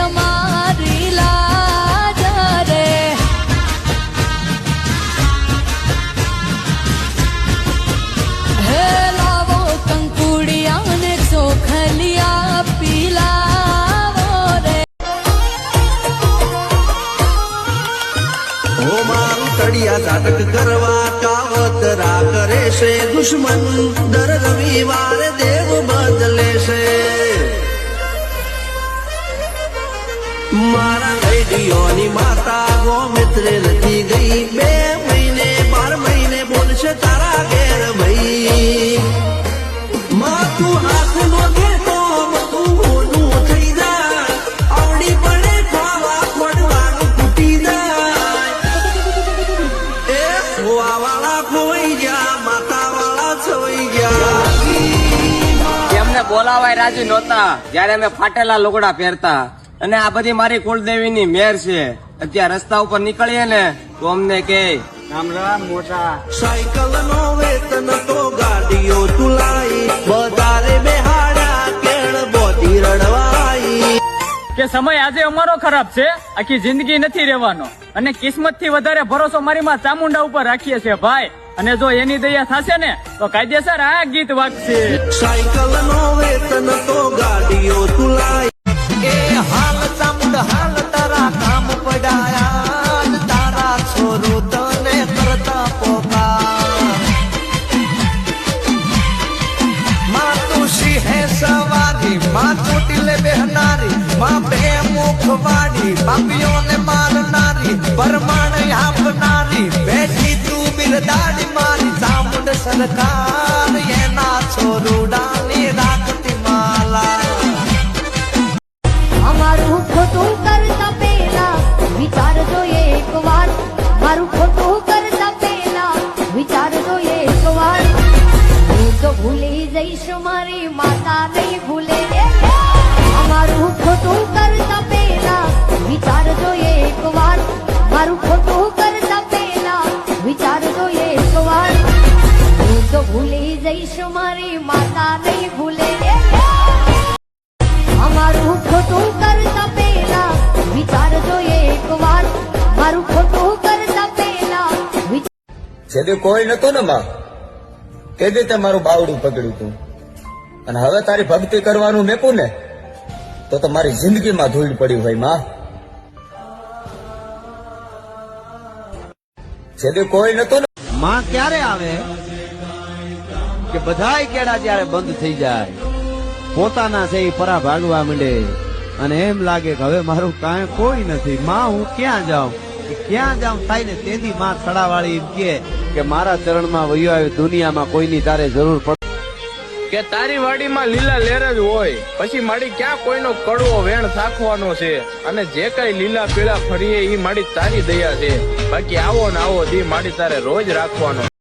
અમારી લાજ રે હે લાવો કંકુડિયા ને ચોખલિયા પીલાવો રે ઓ મારું તળિયા ઝાટક કરવા કાવતરા કરે છે દુશ્મન દર રવિવારે દેવ બદલે છે મારા ગઈડીઓની માતા ગોમિત્રે લખી ગઈ 2 મહિને 12 મહિને બોલશે તારા ઘેર ભાઈ માતું હાથ નો ઘેતો બધું મોનું થઈ જાય આવડી પડે ખાવા ખોડવાનું તૂટી જાય એ ખોવા વાળા ખોઈ ગયા માતા વાળા છોઈ ગયા એમને બોલાવાય રાજી નહોતા જયારે અમે ફાટેલા લુગડા પહેરતા અને આ બધી મારી કુળદેવીની મેર છે અત્યારે રસ્તા ઉપર નીકળીએ ને તો અમને કે રામ રામ મોટા સાયકલ નો વેતન તો ગાડીઓ તુલાઈ બધારે બેહાડા કેળ બોધી રડવાઈ કે સમય આજે અમારો ખરાબ છે આખી જિંદગી નથી રહેવાનો અને કિસ્મત થી વધારે ભરોસો મારી માં ચામુંડા ઉપર રાખીએ છીએ ભાઈ અને જો એની દયા થશે ને તો કાયદેસર આ ગીત વાગશે સાયકલ નો વેતન તો ગાડીઓ તુલાઈ એ હાલ ચામુંડ હાલ તારા કામ પડાયા તારા છોરો તને કરતા પોકાર માં તુષી હે સવારી માં ચોટીલે બેહનારી માં બે મુખ વાળી પાપીઓને મારનારી પરમાણ આપનારી બેઠી તું બિરદાડી મારી ચામુંડ સરકાર એના છોરુડાની રાખતી માલા અમારું ખોટું કરતા પેલા વિચારજો એકવાર મારું ખોટું કરતા પેલા વિચારજો એકવાર હું તો ભૂલી જઈશ મારી માતા નહીં ભૂલે અમારું ખોટું કરતા પેલા વિચારજો એકવાર મારું ખોટું કરતા પેલા વિચારજો એકવાર હું તો ભૂલી જઈશ મારી માતા નહીં ભૂલે અમારું ખોટું કરતા પેલા વિચારજો એકવાર મારું ખોટું કરતા પેલા જેદે કોઈ નતો ને માં તે તે મારું બાવડું પકડ્યું તું અને હવે તારી ભક્તિ કરવાનું મેકું ને તો મારી જિંદગીમાં ધૂળ પડી હોય માં જેદે કોઈ નતો ને માં ક્યારે આવે કે બધાય કેડા જ્યારે બંધ થઈ જાય પોતાના છે એ પરા ભાગવા માંડે અને એમ લાગે કે હવે મારું કાંઈ કોઈ નથી માં હું ક્યાં જાઉં થાય ને તેથી માં થડાવાળી એમ કે મારા ચરણમાં વયો આવ્યો દુનિયામાં કોઈની તારે જરૂર પડે કે તારી વાડીમાં લીલા લેર જ હોય પછી માડી ક્યાં કોઈનો કડવો વેણ થાકવાનો છે અને જે કઈ લીલા પીળા ફરીએ ઈ માડી તારી દયા છે બાકી આવો ને આવો દી માડી તારે રોજ રાખવાનો